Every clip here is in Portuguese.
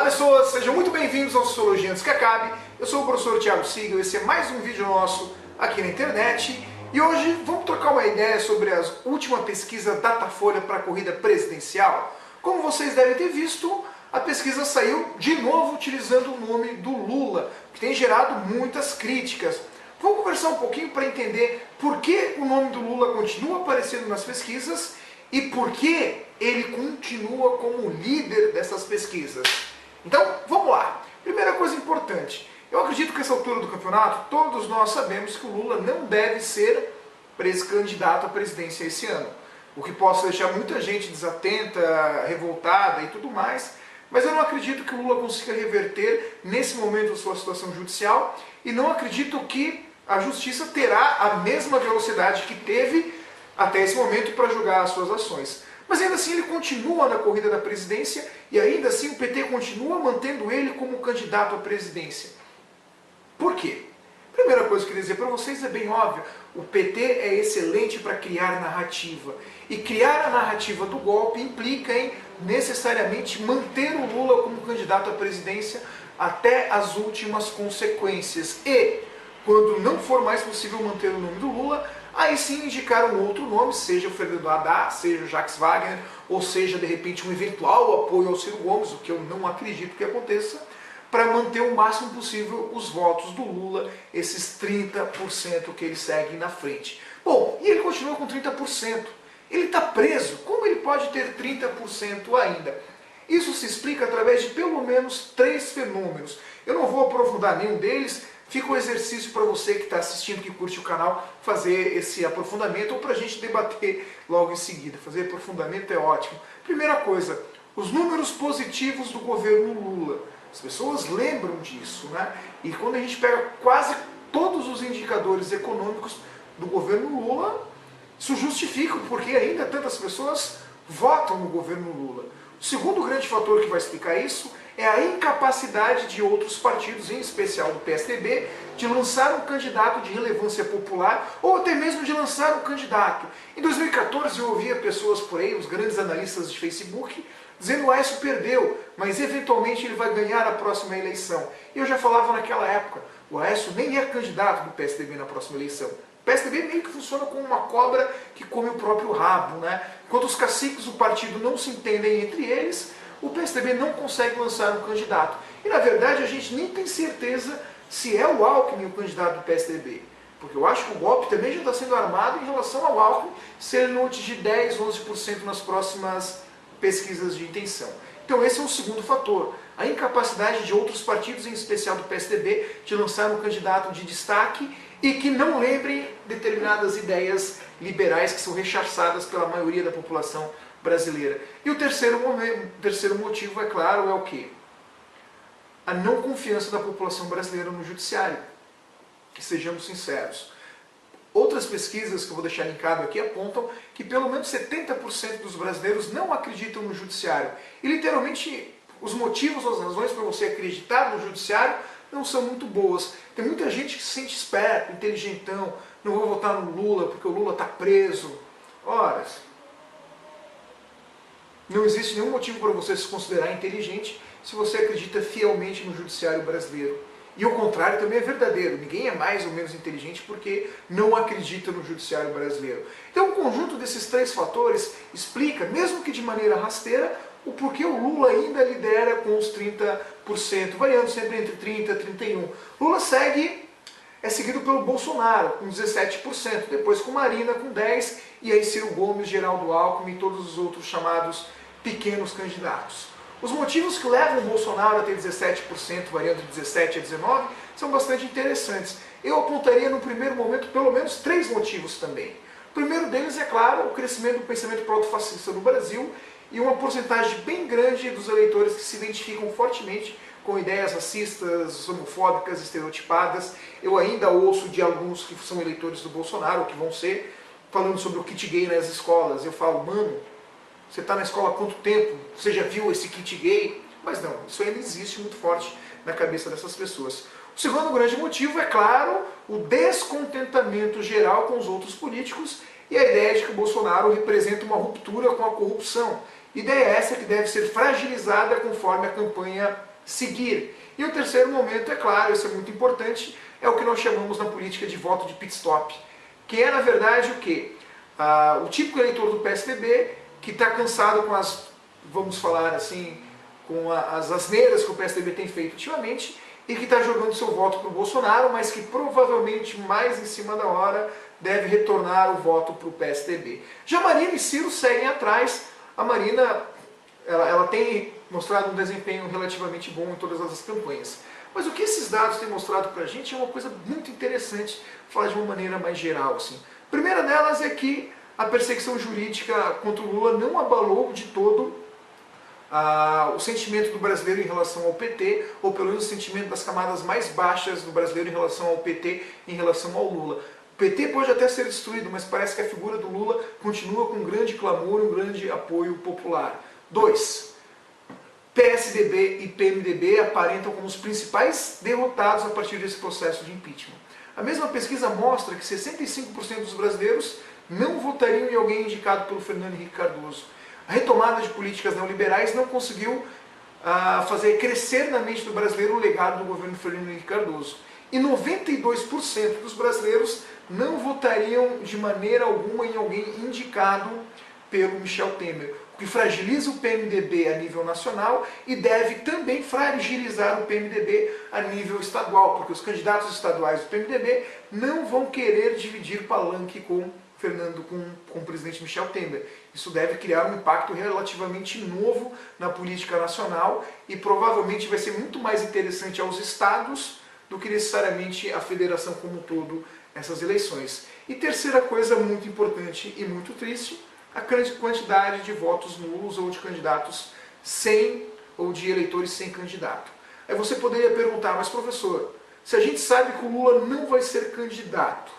pessoas, sejam muito bem-vindos ao Sociologia Antes que Acabe. Eu sou o professor Thiago Siegel, esse é mais um vídeo nosso aqui na internet. E hoje vamos trocar uma ideia sobre a última pesquisa Datafolha para a corrida presidencial. Como vocês devem ter visto, a pesquisa saiu de novo utilizando o nome do Lula, que tem gerado muitas críticas. Vamos conversar um pouquinho para entender por que o nome do Lula continua aparecendo nas pesquisas e por que ele continua como líder dessas pesquisas. Então, vamos lá. Primeira coisa importante. Eu acredito que nessa altura do campeonato, todos nós sabemos que o Lula não deve ser candidato à presidência esse ano. O que possa deixar muita gente desatenta, revoltada e tudo mais. Mas eu não acredito que o Lula consiga reverter nesse momento a sua situação judicial e não acredito que a justiça terá a mesma velocidade que teve até esse momento para julgar as suas ações. Mas ainda assim ele continua na corrida da presidência e ainda assim o PT continua mantendo ele como candidato à presidência. Por quê? Primeira coisa que eu queria dizer para vocês é bem óbvio, o PT é excelente para criar narrativa. E criar a narrativa do golpe implica em necessariamente manter o Lula como candidato à presidência até as últimas consequências. E, quando não for mais possível manter o nome do Lula, aí sim indicar um outro nome, seja o Fernando Haddad, seja o Jacques Wagner, ou seja, de repente, um eventual apoio ao Ciro Gomes, o que eu não acredito que aconteça, para manter o máximo possível os votos do Lula, esses 30% que ele segue na frente. Bom, e ele continua com 30%. Ele está preso. Como ele pode ter 30% ainda? Isso se explica através de pelo menos 3 fenômenos. Eu não vou aprofundar nenhum deles, fica o exercício para você que está assistindo, que curte o canal, fazer esse aprofundamento ou para a gente debater logo em seguida. Fazer aprofundamento é ótimo. Primeira coisa, os números positivos do governo Lula. As pessoas lembram disso, né? E quando a gente pega quase todos os indicadores econômicos do governo Lula, isso justifica porque ainda tantas pessoas votam no governo Lula. O segundo grande fator que vai explicar isso é a incapacidade de outros partidos, em especial do PSDB, de lançar um candidato de relevância popular ou até mesmo de lançar um candidato. Em 2014 eu ouvia pessoas por aí, os grandes analistas de Facebook, dizendo que o Aécio perdeu, mas eventualmente ele vai ganhar a próxima eleição. E eu já falava naquela época, o Aécio nem é candidato do PSDB na próxima eleição. O PSDB meio que funciona como uma cobra que come o próprio rabo, né? Enquanto os caciques do partido não se entendem entre eles, o PSDB não consegue lançar um candidato. E na verdade a gente nem tem certeza se é o Alckmin o candidato do PSDB. Porque eu acho que o golpe também já está sendo armado em relação ao Alckmin, se ele não atingir 10, 11% nas próximas pesquisas de intenção. Então esse é um segundo fator, a incapacidade de outros partidos, em especial do PSDB, de lançar um candidato de destaque e que não lembrem determinadas ideias liberais que são rechaçadas pela maioria da população brasileira. E o terceiro motivo, é claro, é o quê? A não confiança da população brasileira no judiciário. Que sejamos sinceros. Outras pesquisas que eu vou deixar linkado aqui apontam que pelo menos 70% dos brasileiros não acreditam no judiciário. E literalmente os motivos, as razões para você acreditar no judiciário não são muito boas. Tem muita gente que se sente esperto, inteligentão, não vou votar no Lula porque o Lula está preso. Ora, não existe nenhum motivo para você se considerar inteligente se você acredita fielmente no judiciário brasileiro. E o contrário também é verdadeiro. Ninguém é mais ou menos inteligente porque não acredita no judiciário brasileiro. Então o conjunto desses 3 fatores explica, mesmo que de maneira rasteira, o porquê o Lula ainda lidera com os 30%, variando sempre entre 30% e 31%. Lula é seguido pelo Bolsonaro, com 17%, depois com Marina, com 10%, e aí Ciro Gomes, Geraldo Alckmin e todos os outros chamados pequenos candidatos. Os motivos que levam o Bolsonaro a ter 17%, variando de 17% a 19%, são bastante interessantes. Eu apontaria no primeiro momento pelo menos 3 motivos também. O primeiro deles é, claro, o crescimento do pensamento proto-fascista no Brasil e uma porcentagem bem grande dos eleitores que se identificam fortemente com ideias racistas, homofóbicas, estereotipadas. Eu ainda ouço de alguns que são eleitores do Bolsonaro, que vão ser, falando sobre o kit gay nas escolas. Eu falo, mano, você está na escola há quanto tempo? Você já viu esse kit gay? Mas não, isso ainda existe muito forte na cabeça dessas pessoas. O segundo grande motivo é, claro, o descontentamento geral com os outros políticos e a ideia de que o Bolsonaro representa uma ruptura com a corrupção. Ideia essa que deve ser fragilizada conforme a campanha seguir. E o terceiro momento, é claro, esse é muito importante, é o que nós chamamos na política de voto de pit stop, que é na verdade o quê? O típico eleitor do PSDB que está cansado com as, vamos falar assim, com as asneiras que o PSDB tem feito ultimamente e que está jogando seu voto para o Bolsonaro, mas que provavelmente mais em cima da hora deve retornar o voto para o PSDB. Já Marina e Ciro seguem atrás. A Marina ela tem mostrado um desempenho relativamente bom em todas as campanhas. Mas o que esses dados têm mostrado para a gente é uma coisa muito interessante, falar de uma maneira mais geral. Assim. A primeira delas é que a perseguição jurídica contra o Lula não abalou de todo o sentimento do brasileiro em relação ao PT, ou pelo menos o sentimento das camadas mais baixas do brasileiro em relação ao PT, em relação ao Lula. O PT pode até ser destruído, mas parece que a figura do Lula continua com um grande clamor, um grande apoio popular. 2. PSDB e PMDB aparentam como os principais derrotados a partir desse processo de impeachment. A mesma pesquisa mostra que 65% dos brasileiros não votariam em alguém indicado pelo Fernando Henrique Cardoso. A retomada de políticas neoliberais não conseguiu fazer crescer na mente do brasileiro o legado do governo Fernando Henrique Cardoso. E 92% dos brasileiros não votariam de maneira alguma em alguém indicado pelo Michel Temer, o que fragiliza o PMDB a nível nacional e deve também fragilizar o PMDB a nível estadual, porque os candidatos estaduais do PMDB não vão querer dividir palanque com o presidente Michel Temer. Isso deve criar um impacto relativamente novo na política nacional e provavelmente vai ser muito mais interessante aos estados do que necessariamente a federação como um todo, essas eleições. E terceira coisa muito importante e muito triste, a quantidade de votos nulos ou de candidatos sem, ou de eleitores sem candidato. Aí você poderia perguntar, mas professor, se a gente sabe que o Lula não vai ser candidato,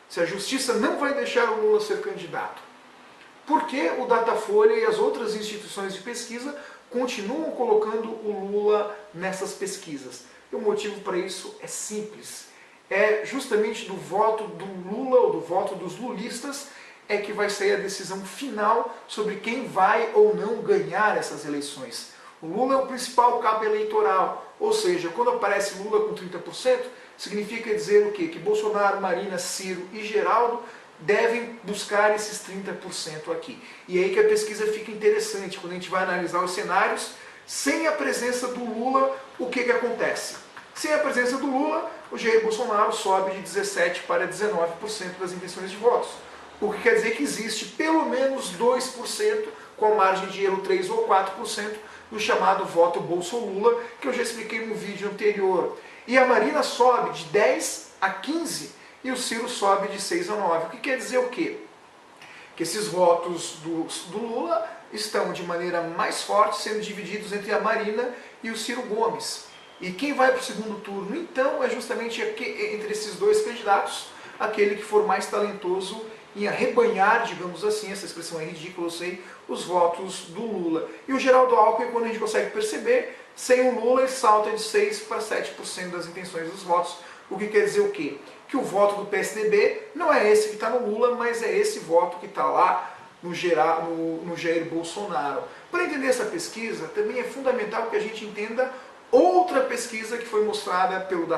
se a justiça não vai deixar o Lula ser candidato, por que o Datafolha e as outras instituições de pesquisa continuam colocando o Lula nessas pesquisas? E o motivo para isso é simples. É justamente do voto do Lula ou do voto dos lulistas é que vai sair a decisão final sobre quem vai ou não ganhar essas eleições. O Lula é o principal cabo eleitoral, ou seja, quando aparece Lula com 30%, significa dizer o quê? Que Bolsonaro, Marina, Ciro e Geraldo devem buscar esses 30% aqui. E aí que a pesquisa fica interessante, quando a gente vai analisar os cenários, sem a presença do Lula, o que acontece? Sem a presença do Lula, o Jair Bolsonaro sobe de 17% para 19% das intenções de votos. O que quer dizer que existe pelo menos 2%, com a margem de erro 3 ou 4%, do chamado voto Bolso-Lula, que eu já expliquei no vídeo anterior. E a Marina sobe de 10 a 15 e o Ciro sobe de 6 a 9. O que quer dizer o quê? Que esses votos do Lula estão de maneira mais forte sendo divididos entre a Marina e o Ciro Gomes. E quem vai para o segundo turno, então, é justamente entre esses dois candidatos, aquele que for mais talentoso em arrebanhar, digamos assim, essa expressão é ridícula, eu sei, os votos do Lula. E o Geraldo Alckmin, quando a gente consegue perceber, sem o Lula ele salta de 6 para 7% das intenções dos votos, o que quer dizer o quê? Que o voto do PSDB não é esse que está no Lula, mas é esse voto que está lá no Jair Bolsonaro. Para entender essa pesquisa, também é fundamental que a gente entenda outra pesquisa que foi mostrada pelo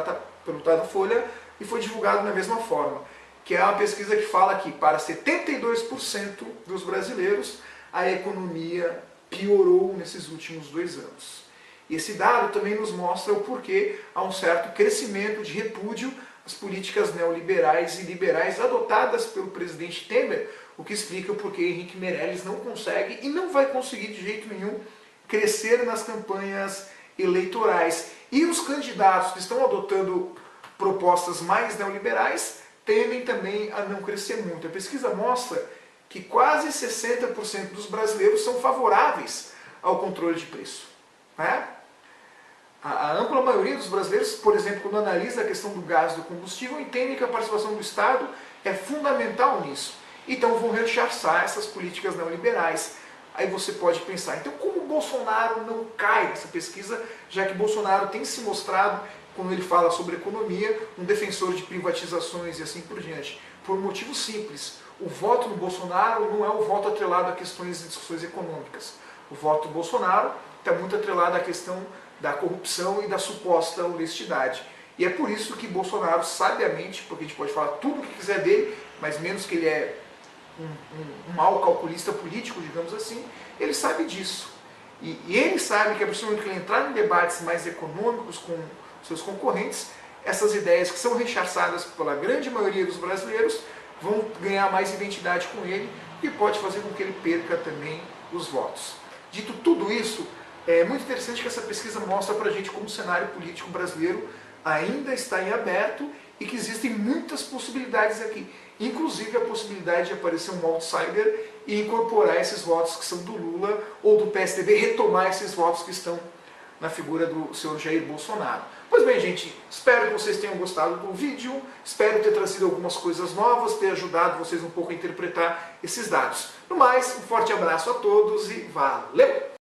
Datafolha e foi divulgada da mesma forma, que é uma pesquisa que fala que para 72% dos brasileiros a economia piorou nesses últimos 2 anos. E esse dado também nos mostra o porquê há um certo crescimento de repúdio às políticas neoliberais e liberais adotadas pelo presidente Temer, o que explica o porquê Henrique Meirelles não consegue e não vai conseguir de jeito nenhum crescer nas campanhas eleitorais. E os candidatos que estão adotando propostas mais neoliberais temem também a não crescer muito. A pesquisa mostra que quase 60% dos brasileiros são favoráveis ao controle de preço. Né? A ampla maioria dos brasileiros, por exemplo, quando analisa a questão do gás e do combustível, entendem que a participação do Estado é fundamental nisso. Então vão rechaçar essas políticas neoliberais. Aí você pode pensar, então como o Bolsonaro não cai nessa pesquisa, já que Bolsonaro tem se mostrado, quando ele fala sobre economia, um defensor de privatizações e assim por diante? Por um motivo simples. O voto no Bolsonaro não é o voto atrelado a questões e discussões econômicas. O voto do Bolsonaro está muito atrelado à questão da corrupção e da suposta honestidade. E é por isso que Bolsonaro, sabiamente, porque a gente pode falar tudo o que quiser dele, mas menos que ele é um mau calculista político, digamos assim, ele sabe disso. E ele sabe que a partir do momento que ele entrar em debates mais econômicos com seus concorrentes, essas ideias que são rechaçadas pela grande maioria dos brasileiros vão ganhar mais identidade com ele e pode fazer com que ele perca também os votos. Dito tudo isso, é muito interessante que essa pesquisa mostra para a gente como o cenário político brasileiro ainda está em aberto e que existem muitas possibilidades aqui. Inclusive a possibilidade de aparecer um outsider e incorporar esses votos que são do Lula ou do PSDB, retomar esses votos que estão na figura do senhor Jair Bolsonaro. Pois bem, gente, espero que vocês tenham gostado do vídeo, espero ter trazido algumas coisas novas, ter ajudado vocês um pouco a interpretar esses dados. No mais, um forte abraço a todos e valeu!